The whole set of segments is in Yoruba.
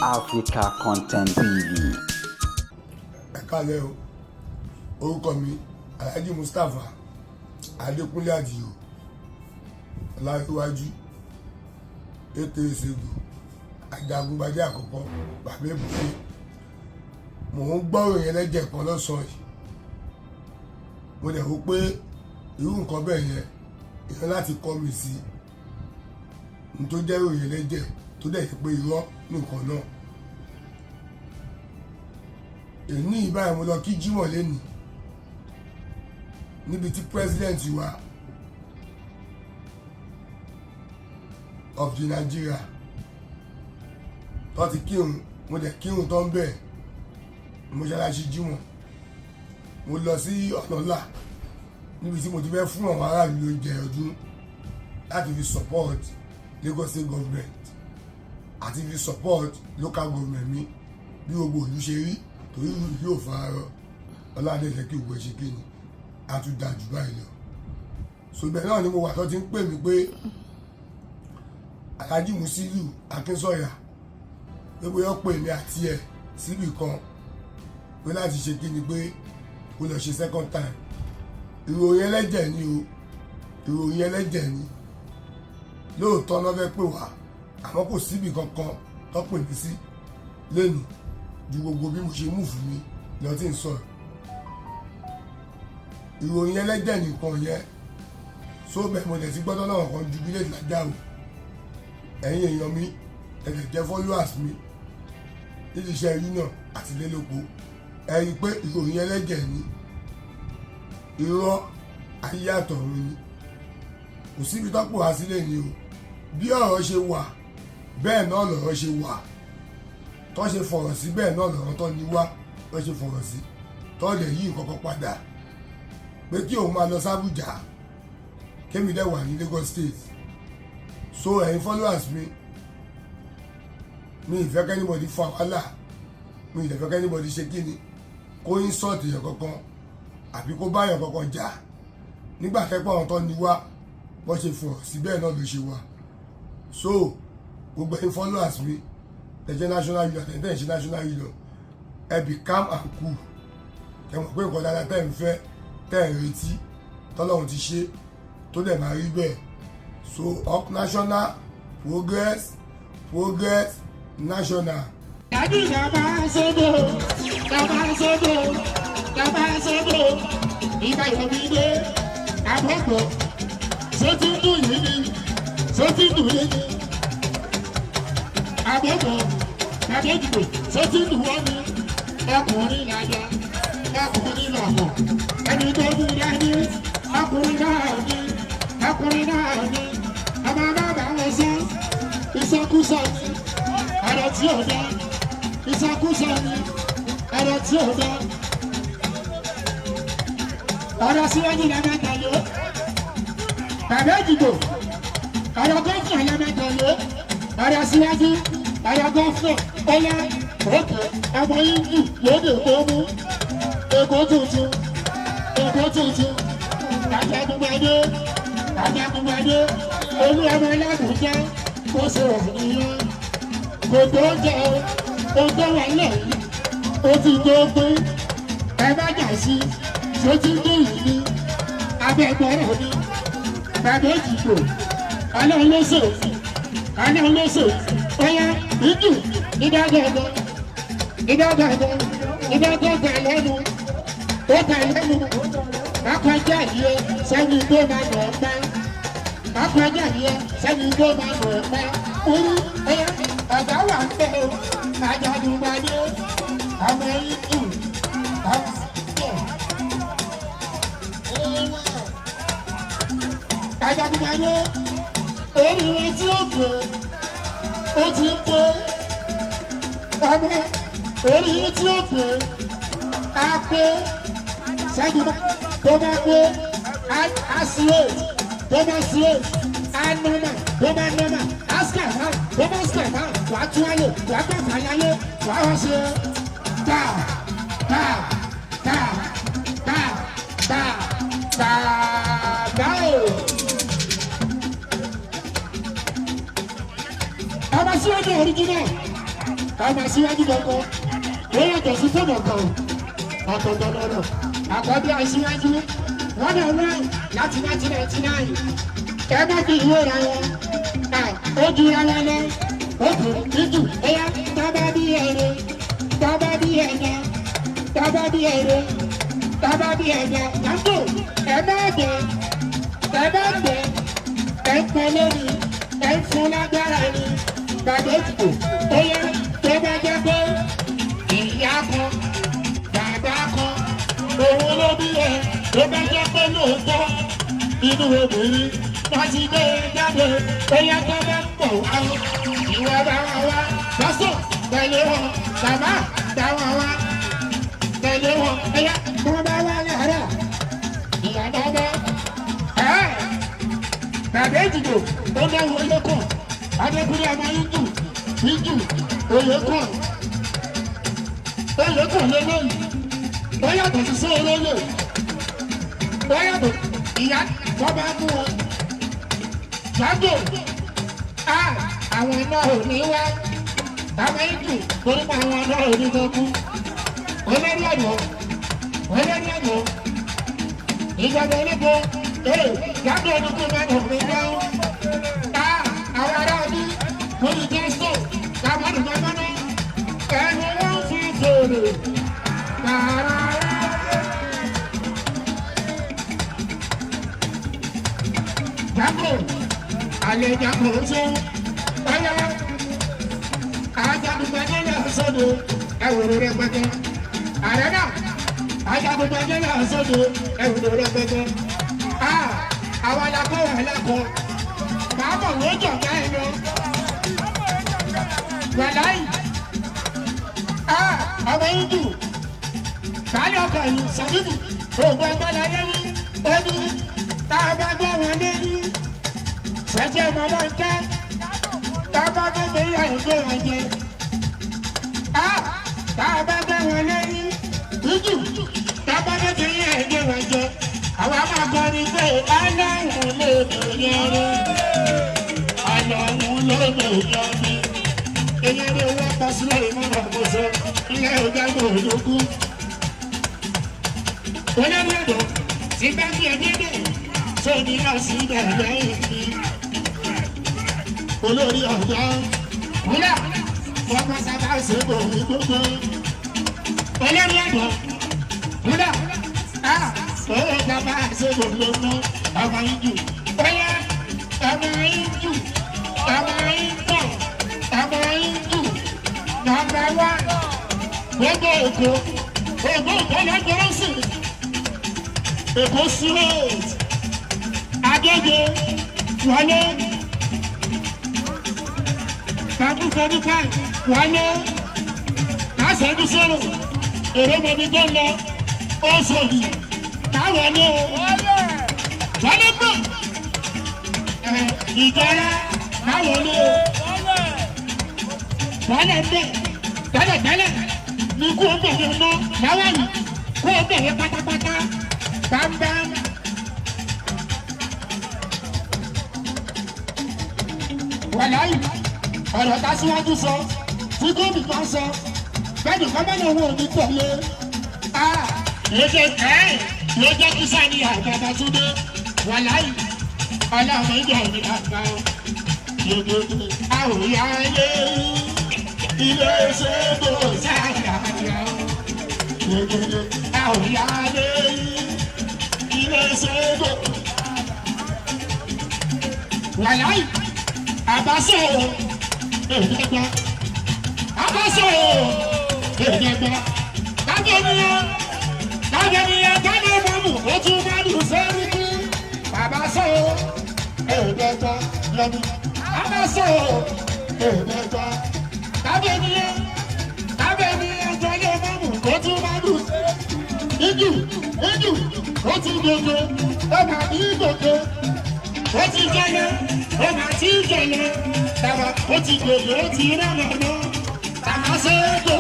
Africa Content TV. Ẹ káalẹ́ o, orúkọ mi Alhaji Mustapha Adékúnlé Àdìó Ọláníwájú Tafa Sego ajagungbadé àkọ́kọ́ bàbá èbúté. Mò ń gbọ́rọ̀ yẹn lẹ́jẹ̀ kan lọ́sàn-án yìí. Mo dẹ̀ wò pé irú nǹkan bẹ́ẹ̀ yẹn ìyẹn láti kọ́ mi sí n tó jẹ́ ìròyìn lẹ́jẹ̀ tó dẹ̀ yẹ pé irọ́ nìkan náà. Èní ìbáyìí mo lọ kí Jímọ̀ lẹ́nìí níbi tí president wa of the Nigeria tó ti kírun, mo dẹ̀ kírun tó ń bẹ̀ mọ́ṣáláṣí Jímọ̀. Mo lọ sí ọ̀nà ńlá níbi tí mo ti fẹ́ fún àwọn aráàlú lóúnjẹ ọdún láti fi support Lagos State government àti fi support local government mi bí gbogbo ìlú ṣe rí, torí ìlú yóò fara rọ ọlọ́dẹ̀ẹ́sẹ̀ kí gbogbo ẹ̀ṣẹ̀ kéde a tún da jù báyìí lọ. So ibẹ̀ náà ni mo wà tó ti ń pè mí pé Alhaji Musiliu Akínsọ̀yà pé bóyá pè mí àti ẹ̀ síbì kan pé láti ṣe kí ni pé ó lọ ṣe second time. Ìròyìn ẹlẹ́jẹ̀ ni o, ìròyìn ẹlẹ́jẹ̀ ni lóòótọ́ náà fẹ́ pè wá àmọ́ kò síbì kankan tó pè mí sí lẹ́nu ju gbogbo bí mo ṣe mú fún mi lọ tí ń sọ̀rọ̀. Ìròyìn ẹlẹ́jẹ̀ nìkan yẹn so bẹ́ẹ̀ mo dẹ̀ ti gbọ́dọ̀ náà kan jubilate lájà o. Ẹ̀yin èèyàn mi ẹ̀jẹ̀ jẹ́ followers mi nídìí iṣẹ́ union àti lélòpó ẹ rí i pé ìròyìn ẹlẹ́jẹ̀ ni irọ́ ayé àtọ̀run ni kò síbi tọ́pọ̀ wá sílẹ̀ ni o. Bí ọ̀rọ̀ ṣe wà bẹ́ẹ̀ náà lọ̀rọ̀ ṣe wà, tó ṣe fọ̀rọ̀ sí bẹ́ẹ̀ náà lọ̀rọ̀ tó ní wá tó ṣe fọ̀rọ̀ sí tó lè yí nǹkan kan padà pé kí òun máa lọ sábùjá kémi dẹ̀ wà ní Lagos State. So ẹ̀yin followers mi ìfẹ́ kẹ́nìbọ̀dì fa wàhálà, mi ìfẹ́ kẹ́nìbọ̀dì ṣe kíni kó insult yẹn kankan àbí kó bá yẹn kankan jà nígbà tẹ́pọ̀ àwọn tó ní wá bó ṣe fọ̀rọ̀ sí bẹ́ẹ̀ náà ló ṣe wà. So gbogbo ẹ̀yin followers mi tẹ̀jẹ́ national union tẹ̀jẹ́ ìṣe national union ẹ be calm and cool. Ẹ mọ̀ pé nǹkan dáadáa tẹ̀ ń fẹ́ tẹ̀ ń retí tọ́lọ́run ti ṣe tó dẹ̀ máa rí bẹ́ẹ̀. So up national progress national. Tafa Sego, Tafa Sego, Tafa Sego, ìgbà ìwọ̀nìdé àbọ̀gbọ̀ sótì dùn yìí ni sótì dùn yìí ni àbọ̀gbọ̀ àbẹ̀dìbò sótì dùn wọ́n ni ọkùnrin làjà ọkùnrin làbọ̀ ẹni tó bí dání ọkùnrin náà ní ọmọ bàbá wọn sọ ìsọkúsọ ni ọ̀rọ̀ tí ò dá ìsọkúsọ ni ọ̀rọ̀ tí ò dá ọ̀rọ̀ síwájú lẹ́mẹ̀ tẹ̀lé bàbá ìdìbò ọ̀rọ̀ gọ́fìnà lẹ́mẹ̀ tẹ̀lé ọ̀rọ̀ síwájú ọ̀rọ̀ gọ́fìnà ọ̀yá òkè ọmọ yìí lóde tó mú èkó tuntun àjàgùnbadé olú ọmọ ẹlẹ́gùnjẹ́ kó ṣe òfin yẹn kò tó jẹ o tó wà lẹ́yìn ó ti tó pé ẹ bá jà sí tó ti dé yìí ní abẹ́gbọ́rọ̀ ní bàbá ìdìbò ọlọ́run ọyá ìdù ìdágọ́gọ́ lẹ́nu ó ta lẹ́nu akọjá yìí sẹ́ni tó máa nà ọ́ pa akọjá yìí sẹ́ni tó máa nà ọ́ pa orí ọ̀gá wà ń bẹ̀ o àjàdùnmáyé ọmọ ìlú àjàdùnmáyé orí wọn tí ó gbé ó ti ń pé ọmọ orí wọn tí ó gbé á pé sẹ́ni tó máa gbé àṣìwé tó máa ṣìwé anọ́mà tó máa nọ́mà àṣìkàfà tó máa ṣìkàfà wàá tún ayé wàá gbàgbà láyé wàá wọ́n ṣe tá o. Ọmọ sí ọdún original ọmọ síwájú kankan ó yàtọ̀ sí fóònù kan ọ̀tọ̀ọ̀tọ̀ lọ́rọ̀ àkọ́bí aṣíwájú wọ́n náà wọ́n láti 1999 ẹ má fi ìwé ra wọn ó ju ara lọ ó kù níjù ẹyà tábà bí ẹrẹ tábà bí ẹ̀dá tábà bí ẹrẹ tábà bí ẹ̀dá yàtọ̀ ẹ má gbẹ ẹ ń pọn lórí ẹ ń fún lágbára ni bàbá ètùtù ẹyà tó bá jẹ pé ìyá kan bàbá kan òun ló bí ẹ tó bá jẹ pé lóòótọ́ inú obìnrin wọ́n ti gbé jáde ẹyà tó bá pọ̀ wá ìwọ bá wọn wá lọ́sọ̀ tẹ̀lé wọn bàbá táwọn wá tẹ̀lé wọn ẹyà tó bá wá yàrá ìyá bàbá bàbá ètùtù ó dáwọ́ olókùn adékúnlé ọmọ yíjù olókùn lélẹ́yìn ó yàtọ̀ sí olóyè ó yàtọ̀ ìyá wọ́n bá mú wọn jágò àwọn náà ò ní wá bàbá yíjù torí pé àwọn náà ò ní gbogbo olórí ọ̀dọ́ ìjọba olóko jágò olóko mẹ́rin ò ní dáhùn àwọn ará ọdún wọ́n ti jẹ́ sọ lábọ́dún gbọ́gbọ́ná ẹni wọ́n fi fèrè kàrà jágò alẹ́ jágò tó ọyá ajagunpẹ̀jẹ́ náà sóde ẹ̀wòrò rẹpẹtẹ ààrẹ náà ajagunpẹ̀jẹ́ náà sóde ẹ̀wòrò rẹpẹtẹ àwọn alákọ̀wé ẹlẹ́kọ̀ọ́ bàbá wo jọ̀gá ẹ lọ wàláì ọmọ yín jù báyìí ọkọ̀ yìí sọ̀dúnù òògùn ẹgbẹ́lá yẹ́rí ẹni tá a bá gbọ́ wọn lérí ṣẹ́jẹ́ mọ́mọ́ ń tẹ́ tá a bá gbé ìyá ìgbé wọn jẹ tá a bá gbọ́ wọn lérí ìjù tá a bá gbé ìyá ìgbé wọn jẹ àwọn amákọrin pé aláwọ̀ lè bẹ̀rẹ̀ rẹ̀ aláwọ̀ lè bẹ̀rẹ̀ rẹ̀ èyàn lè wọ́n pa sílẹ̀ ìmọ̀ràn àkóso ilé ìdájọ́ òdòkú olórí ọ̀dọ́ tí bá ń gbé dédé tó ní láti bẹ̀rẹ̀ ìpín olórí ọ̀dọ́ wúlà ọmọ sábà ṣègbò ní gbogbo olórí ọ̀dọ́ wúlà owó sábà ṣègbò lónà ọmọ ìjù bóyá ọmọ ìjù ọmọ ìjù ọmọ ìjù nọ́mbà 1 gbogbo èkó ìtọ́lẹ́gbẹ̀rẹ́ sí èkó street Agége wọlé tàbí 45 wọlé kásẹ̀dú sọ̀rọ̀ èrè mọ̀bí tó lọ ó sòdì káwọlé wọlé pọ̀ ìjọra káwọlé wọlé bẹ́ẹ̀ tẹ́lẹ̀tẹ́lẹ̀ ní kó o bẹ̀rẹ̀ mọ́ láwàyí kó o bẹ̀rẹ̀ pátápátá bámbám. wàláyì ọ̀rọ̀ tá síwájú sọ tí gómìnà sọ bẹ́ẹ̀ni kọ́mọ́nà owó òní tẹ̀lé ló jẹ́ kí sáà ní àgbàbà túndé wàláyì ọlọ́run ìjọ òní àgbà yòdòdò àwòyá ilé ilé ṣègbò sáyà yòdòdò àwòyá ilé ṣègbò wàláyì àbáṣe èdègbà àbáṣe èdègbà kájọnìyàn tọ́lẹ̀ mọ́mù ó tún bá dùn sẹ́rí kí àbáṣe èdègbà lọ́mú àbáṣe èdègbà kájọnìyàn tọ́lẹ̀ mọ́mù ó tún bá dùn ìjù ó ti gòkè ó máa ní gòkè ó ti jẹyẹ ó máa ti jẹyẹ tàbá ó ti gòkè ó ti rẹ́nà lọ Tafa Sego.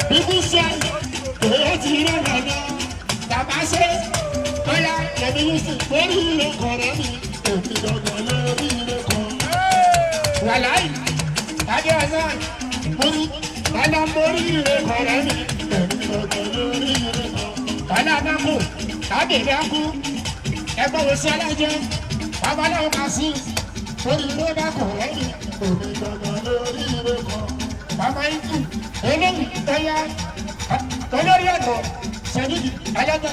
People say ó ti rẹ́nà lọ Tafa Sego bóyá yẹmi yusuf lórí ire kọ̀ọ̀rẹ́ mi èmi gbọ̀ngàn lórí ire kan. wàláì adé ọ̀sán múri ọ̀nà mórí ire kọ̀ọ̀rẹ́ mi èmi gbọ̀ngàn lórí ire kan. ọ̀nà àbákò àbèbè akú ẹgbẹ́ wo sí alájẹ babaláwo kà sí orí ire bá kọ̀ọ̀rẹ́ mi èmi gbọ̀ngàn lórí ire kan. bàbá ikú eléyìí ẹ̀yà olórí ọ̀dọ́ sẹ́yìn alájà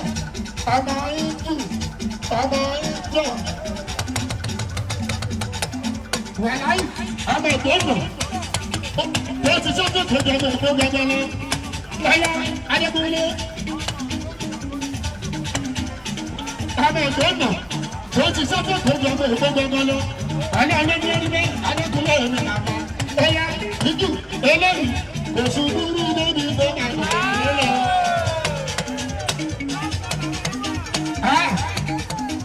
ọmọ ikú ọmọ ikú wàláyé ọmọ ìgbẹ́gbẹ́ tó ti sọ́kè kejì ọmọ ìgbẹ́gbẹ́ lọ ẹ̀yà adékúnlé ọmọ ìgbẹ́gbẹ́ tó ti sọ́kè kejì ọmọ ìgbẹ́gbẹ́ lọ ọ̀nà ọlọ́dúnrún adékúnlé ẹ̀mí nàmọ́ ẹ̀yà ìjù eléyìí oṣù dúró lórí ìgbẹ́gbẹ́ lọ.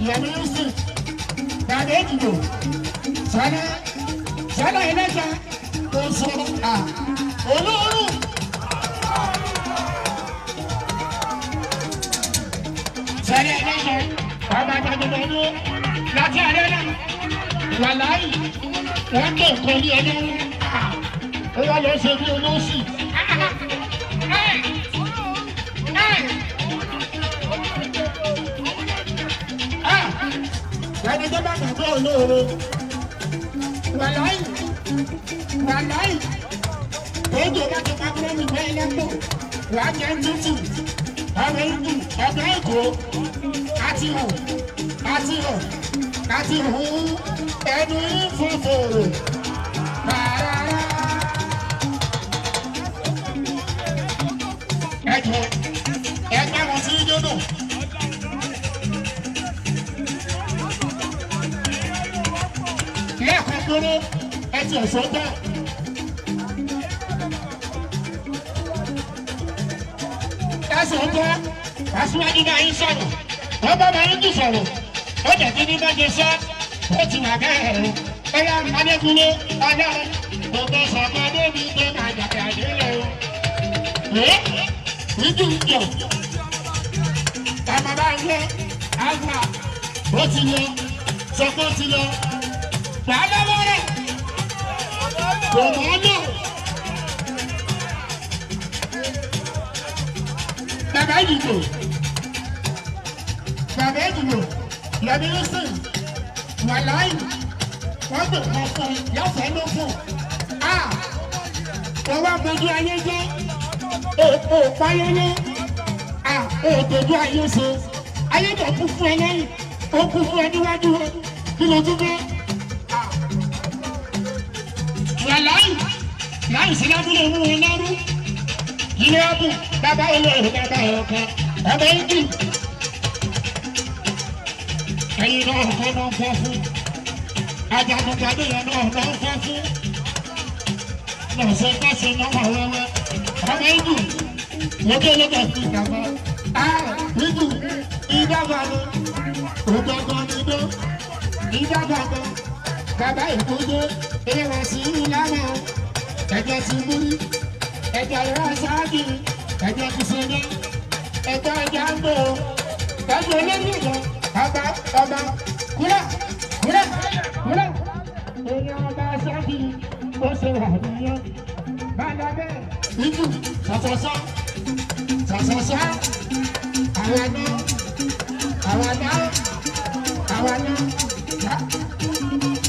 Yẹmi Yusuf Dàdé Ìdìbò Sọ́lá ẹlẹ́jà tó sọ̀rọ̀ olóòrùn. Sọ́lá ẹlẹ́jà ọba jàdùmọ̀lú láti àárẹ̀ náà wàláyé wọ́n tó nǹkan ní ọlọ́run ó wá lọ ṣe bí olóṣì. Ẹni tó bá gbàgbọ́ olóore wàláyé tójú bá ti pàkúrò mi bẹ́ẹ̀ lẹ́pọ̀ wà á jẹ́ tútù ọ̀rọ̀ ìlú ọ̀gá èkó àti hù ẹnu ìfòfòrò rárá. ẹgbẹ́ wọn sí yóò lẹ́ẹ̀kan péré ẹtì ẹ̀sọ́ jẹ́. ẹsẹ̀ jẹ́ aṣíwájú náà yín sọ̀rọ̀ wọ́n bá máa ń dùn sọ̀rọ̀ ó jẹ́ kí ní bájẹ́ sọ ó ti wà bẹ́ẹ̀ o. ẹ̀yà adékúnlé ọ̀dọ́ gbogbo sọ̀kọ́ débi tó máa jàjà délé o. ìdú ìjọ ọmọ bá ń gbé àgbà ó ti lọ sọ̀kọ́ ti lọ. Bàbá rẹ̀ kò mọ́ lò. Bàbá ìdìbò Yẹmi Yusuf wàláyé wọ́n gbè kàn fún yọ̀fẹ́ ló fún. Wọ́n wá bójú ayé jẹ́ èèpo páyélé èèdèjú ayé ṣe ayé tó kú fún ẹ lẹ́yìn ó kú fún ẹ níwájú rẹ kí ló tún fẹ́. láì sí lábúlé mú wọn lọ́rú ilé ọdún bàbá olóòrò bàbá ọkàn ọmọ ìdí ẹ̀yin náà kọ́ náà fọ́ fún ajagunpadé yẹn náà fọ́ fún lọ́sẹ̀ pàṣẹ náà wà wẹ́wẹ́ ọmọ ìdí lókèlókè fún ìjàmbá ìdí ìdàgbàdo ògbàgbọ́nidó ìdàgbàdo bàbá ìkójó ìwọ̀n sí ìlànà ẹ̀jẹ̀ ti múrí ẹ̀jẹ̀ ìwọ̀n sáájì ẹ̀jẹ̀ ti sẹ́dẹ̀ ẹ̀jẹ̀ ẹ̀jẹ̀ ń bò ẹ̀jẹ̀ olórí ìjọ ọba kúrẹ́ èèyàn ọba sáájì ó ṣe wà nìyẹn bàdà bẹ́ẹ̀ ìjù sọ̀sọ̀sọ̀ àwọn náà.